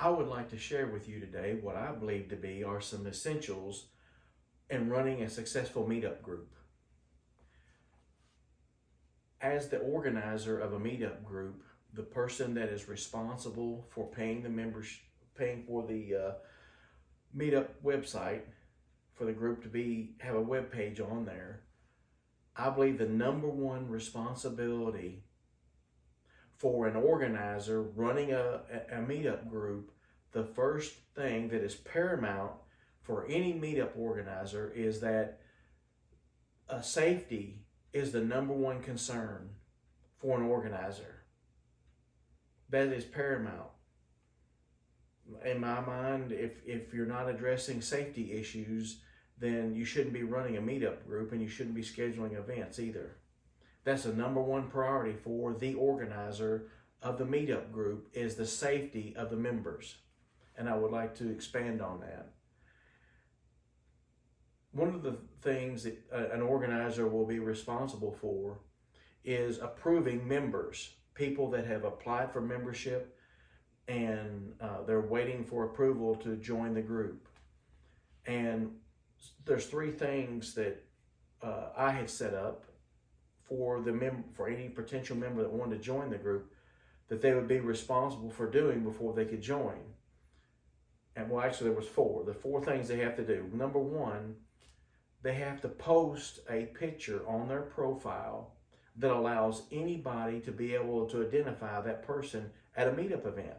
I would like to share with you today what I believe to be are some essentials in running a successful meetup group. As the organizer of a meetup group, the person that is responsible for paying the members, paying for the meetup website for the group to have a web page on there, I believe the number one responsibility for an organizer running a meetup group, the first thing that is paramount for any meetup organizer is that safety is the number one concern for an organizer. That is paramount. In my mind, if you're not addressing safety issues, then you shouldn't be running a meetup group and you shouldn't be scheduling events either. That's the number one priority for the organizer of the meetup group is the safety of the members. And I would like to expand on that. One of the things that an organizer will be responsible for is approving members, people that have applied for membership and they're waiting for approval to join the group. And there's three things that I had set up for for any potential member that wanted to join the group that they would be responsible for doing before they could join. And well, actually there was four. The four things they have to do. Number one, they have to post a picture on their profile that allows anybody to be able to identify that person at a meetup event.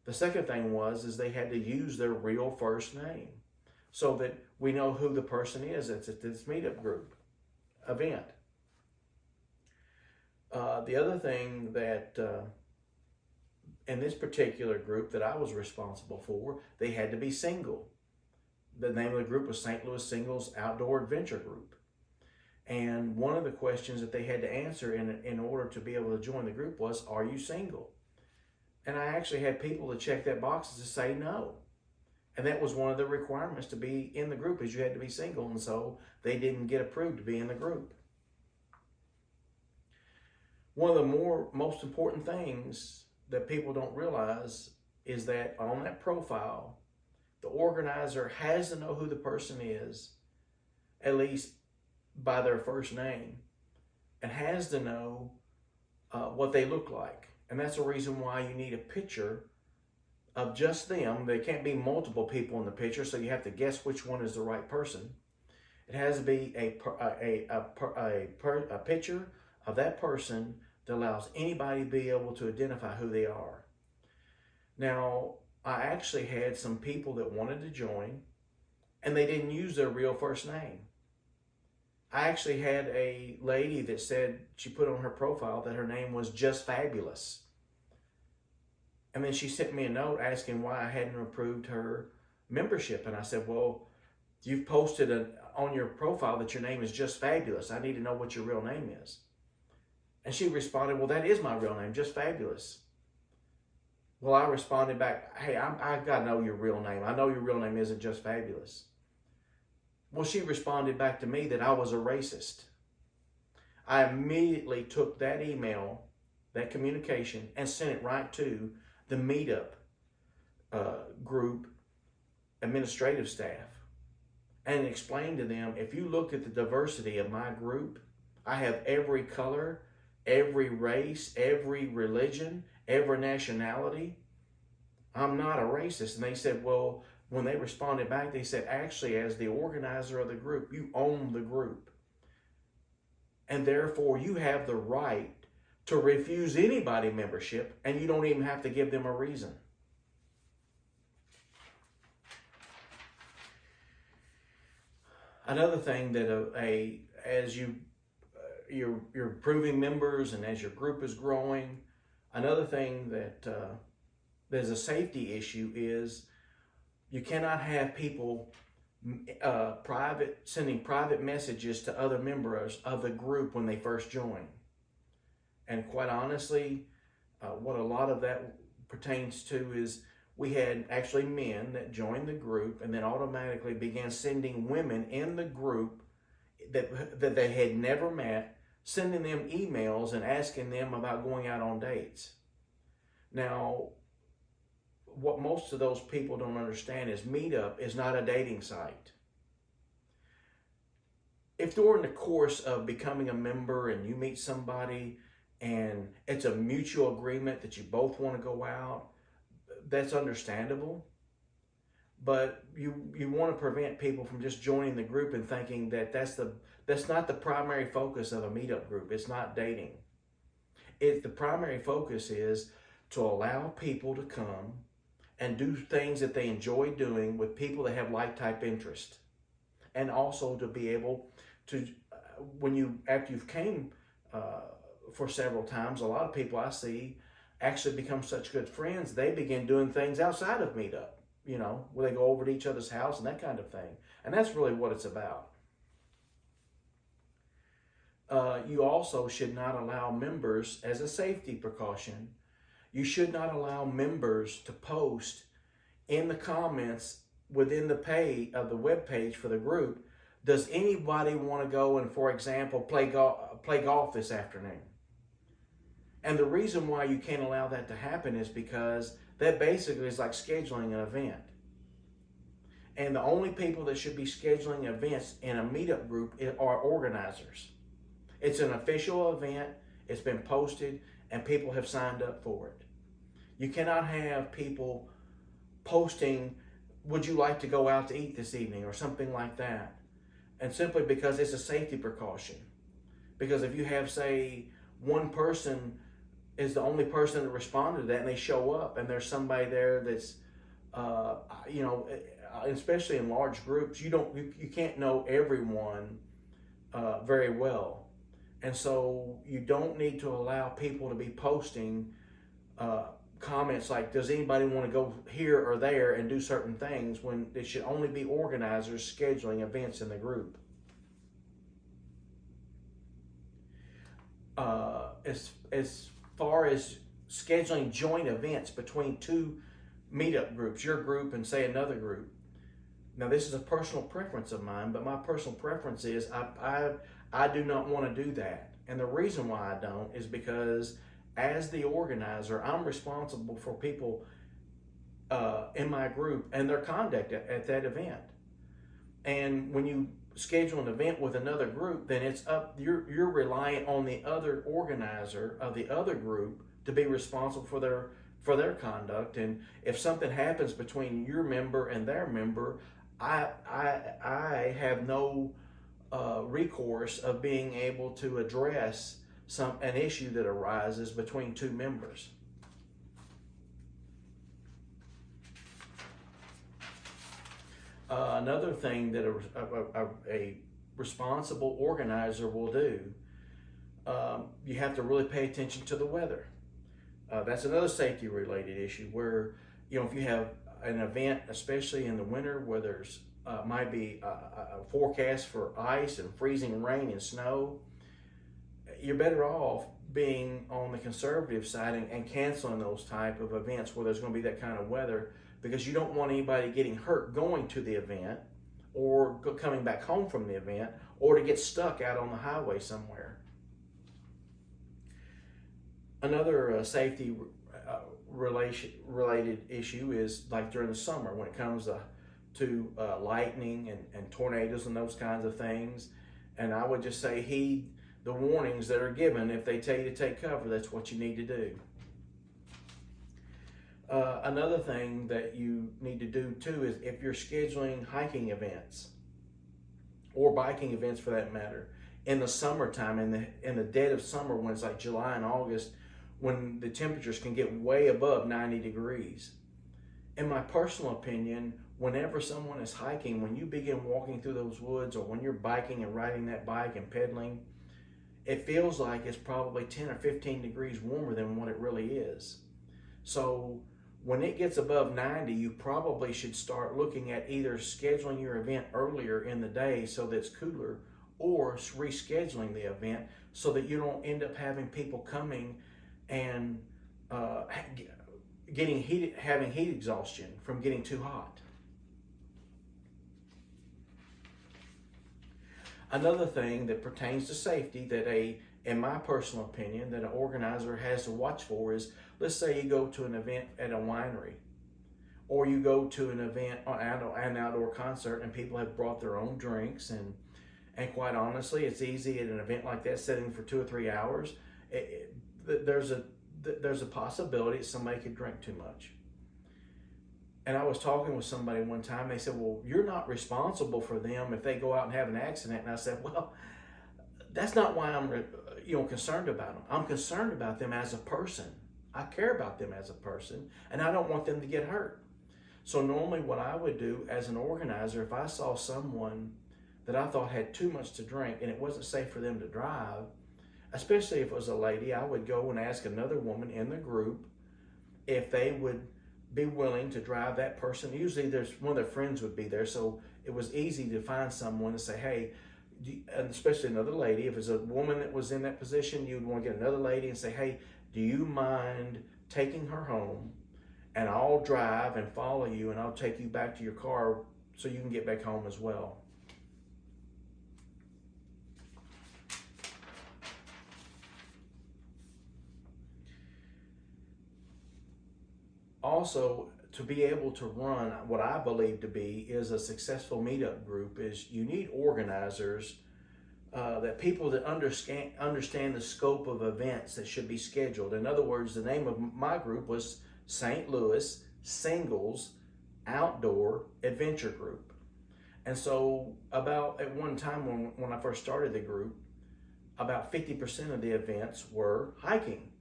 The second thing is they had to use their real first name so that we know who the person is that's at this meetup group event. The other thing that in this particular group that I was responsible for, they had to be single. The name of the group was St. Louis Singles Outdoor Adventure Group. And one of the questions that they had to answer in order to be able to join the group was, are you single? And I actually had people to check that box to say no. And that was one of the requirements to be in the group is you had to be single. And so they didn't get approved to be in the group. One of the most important things that people don't realize is that on that profile, the organizer has to know who the person is, at least by their first name, and has to know what they look like. And that's the reason why you need a picture of just them. There can't be multiple people in the picture, so you have to guess which one is the right person. It has to be a picture of that person that allows anybody to be able to identify who they are. Now, I actually had some people that wanted to join, and they didn't use their real first name. I actually had a lady that said she put on her profile that her name was Just Fabulous. And then she sent me a note asking why I hadn't approved her membership. And I said, well, you've posted on your profile that your name is Just Fabulous. I need to know what your real name is. And she responded, well, that is my real name, Just Fabulous. Well, I responded back, hey, I got to know your real name. I know your real name isn't Just Fabulous. Well, she responded back to me that I was a racist. I immediately took that email, that communication, and sent it right to the meetup group administrative staff and explained to them, if you look at the diversity of my group, I have every color, every race, every religion, every nationality. I'm not a racist. And they said, well, when they responded back, they said, actually, as the organizer of the group, you own the group. And therefore, you have the right to refuse anybody membership, and you don't even have to give them a reason. Another thing that as you're approving members and as your group is growing, another thing that there's a safety issue is you cannot have people sending private messages to other members of the group when they first join. And quite honestly, what a lot of that pertains to is we had actually men that joined the group and then automatically began sending women in the group that they had never met, sending them emails and asking them about going out on dates. Now, what most of those people don't understand is Meetup is not a dating site. If during the course of becoming a member and you meet somebody and it's a mutual agreement that you both want to go out, that's understandable. But you want to prevent people from just joining the group and thinking that that's not the primary focus of a Meetup group. It's not dating. The primary focus is to allow people to come and do things that they enjoy doing with people that have like type interest, and also to be able to, after you've came for several times, a lot of people I see actually become such good friends, they begin doing things outside of Meetup, where they go over to each other's house and that kind of thing. And that's really what it's about. You also should not allow members, as a safety precaution, you should not allow members to post in the comments within the page of the web page for the group, does anybody want to go and, for example, play golf this afternoon? And the reason why you can't allow that to happen is because that basically is like scheduling an event. And the only people that should be scheduling events in a Meetup group are organizers. It's an official event, it's been posted, and people have signed up for it. You cannot have people posting, would you like to go out to eat this evening, or something like that. And simply because it's a safety precaution. Because if you have, say, one person is the only person that responded to that and they show up and there's somebody there that's, especially in large groups, you can't know everyone very well. And so you don't need to allow people to be posting comments like, does anybody want to go here or there and do certain things, when it should only be organizers scheduling events in the group. As far as scheduling joint events between two Meetup groups, your group and say another group. Now this is a personal preference of mine, but my personal preference is I do not want to do that. And the reason why I don't is because as the organizer, I'm responsible for people in my group and their conduct at that event. And when you schedule an event with another group, then it's you're reliant on the other organizer of the other group to be responsible for their conduct. And if something happens between your member and their member, I have no recourse of being able to address an issue that arises between two members. Another thing that a responsible organizer will do, you have to really pay attention to the weather. That's another safety related issue where, if you have an event, especially in the winter where there's might be a forecast for ice and freezing rain and snow, you're better off being on the conservative side and canceling those type of events where there's going to be that kind of weather, because you don't want anybody getting hurt going to the event or coming back home from the event, or to get stuck out on the highway somewhere. Another safety related issue is like during the summer when it comes to lightning and tornadoes and those kinds of things. And I would just say heed the warnings that are given. If they tell you to take cover, that's what you need to do. Another thing that you need to do too is if you're scheduling hiking events or biking events for that matter in the summertime, in the dead of summer when it's like July and August, when the temperatures can get way above 90 degrees. In my personal opinion, whenever someone is hiking, when you begin walking through those woods or when you're biking and riding that bike and pedaling, it feels like it's probably 10 or 15 degrees warmer than what it really is. So when it gets above 90, you probably should start looking at either scheduling your event earlier in the day so that it's cooler, or rescheduling the event so that you don't end up having people coming and having heat exhaustion from getting too hot. Another thing that pertains to safety that in my personal opinion, that an organizer has to watch for is, let's say you go to an event at a winery or you go to an event or an outdoor concert and people have brought their own drinks, and quite honestly, it's easy at an event like that, sitting for 2 or 3 hours. There's a possibility that somebody could drink too much. And I was talking with somebody one time. They said, "Well, you're not responsible for them if they go out and have an accident." And I said, "Well, that's not why I'm concerned about them. I'm concerned about them as a person. I care about them as a person, and I don't want them to get hurt." So normally what I would do as an organizer, if I saw someone that I thought had too much to drink and it wasn't safe for them to drive, especially if it was a lady, I would go and ask another woman in the group if they would be willing to drive that person. Usually there's one of their friends would be there, so it was easy to find someone to say, "Hey," and especially another lady. If it's a woman that was in that position, you'd want to get another lady and say, "Hey, do you mind taking her home, and I'll drive and follow you, and I'll take you back to your car so you can get back home as well." Also, to be able to run what I believe to be is a successful meetup group, is you need organizers, that people that understand the scope of events that should be scheduled. In other words, the name of my group was St. Louis Singles Outdoor Adventure Group. And so about at one time when I first started the group, about 50% of the events were hiking.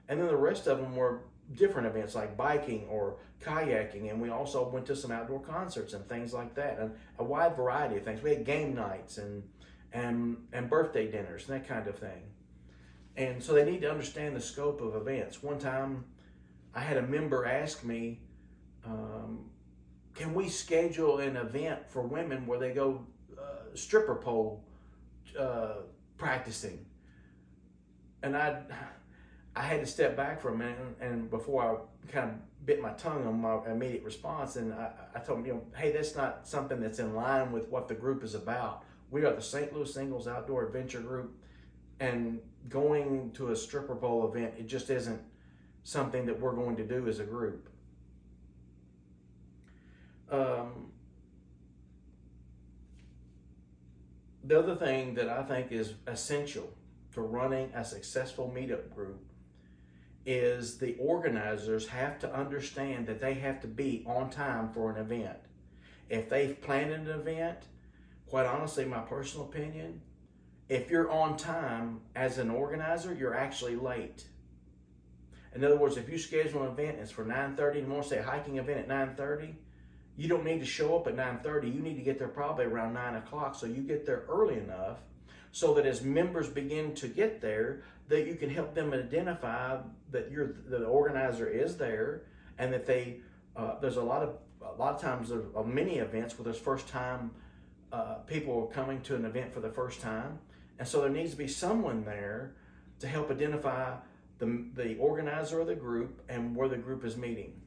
And then the rest of them were different events like biking or kayaking, and we also went to some outdoor concerts and things like that, and a wide variety of things. We had game nights and birthday dinners and that kind of thing. And so they need to understand the scope of events. One time I had a member ask me, "Can we schedule an event for women where they go stripper pole practicing?" And I had to step back for a minute, and before I kind of bit my tongue on my immediate response, and I told him, "Hey, that's not something that's in line with what the group is about. We are the St. Louis Singles Outdoor Adventure Group, and going to a stripper pole event, it just isn't something that we're going to do as a group." The other thing that I think is essential to running a successful meetup group is the organizers have to understand that they have to be on time for an event. If they've planned an event, quite honestly, my personal opinion, if you're on time as an organizer, you're actually late. In other words, if you schedule an event and it's for 9:30 in the morning, say a hiking event at 9:30, you don't need to show up at 9:30. You need to get there probably around 9 o'clock, so you get there early enough so that as members begin to get there, that you can help them identify that the organizer is there, and that there's a lot of times of many events where there's first time people are coming to an event for the first time, and so there needs to be someone there to help identify the organizer of the group and where the group is meeting.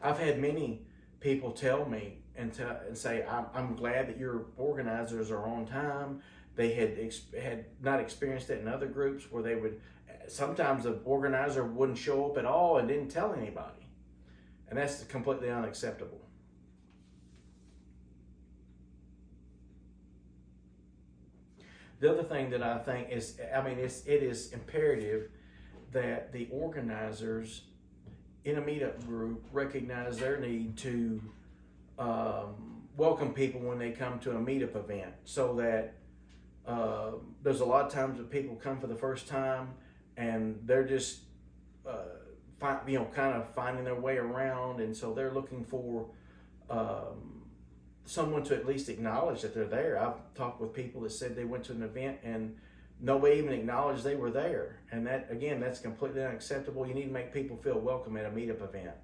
I've had many people tell me and say, "I'm glad that your organizers are on time." They had not experienced it in other groups where sometimes the organizer wouldn't show up at all and didn't tell anybody. And that's completely unacceptable. The other thing that I think is, it is imperative that the organizers in a meetup group recognize their need to welcome people when they come to a meetup event, so that there's a lot of times that people come for the first time and they're just kind of finding their way around, and so they're looking for someone to at least acknowledge that they're there. I've talked with people that said they went to an event and nobody even acknowledged they were there, and that's completely unacceptable. You need to make people feel welcome at a meetup event.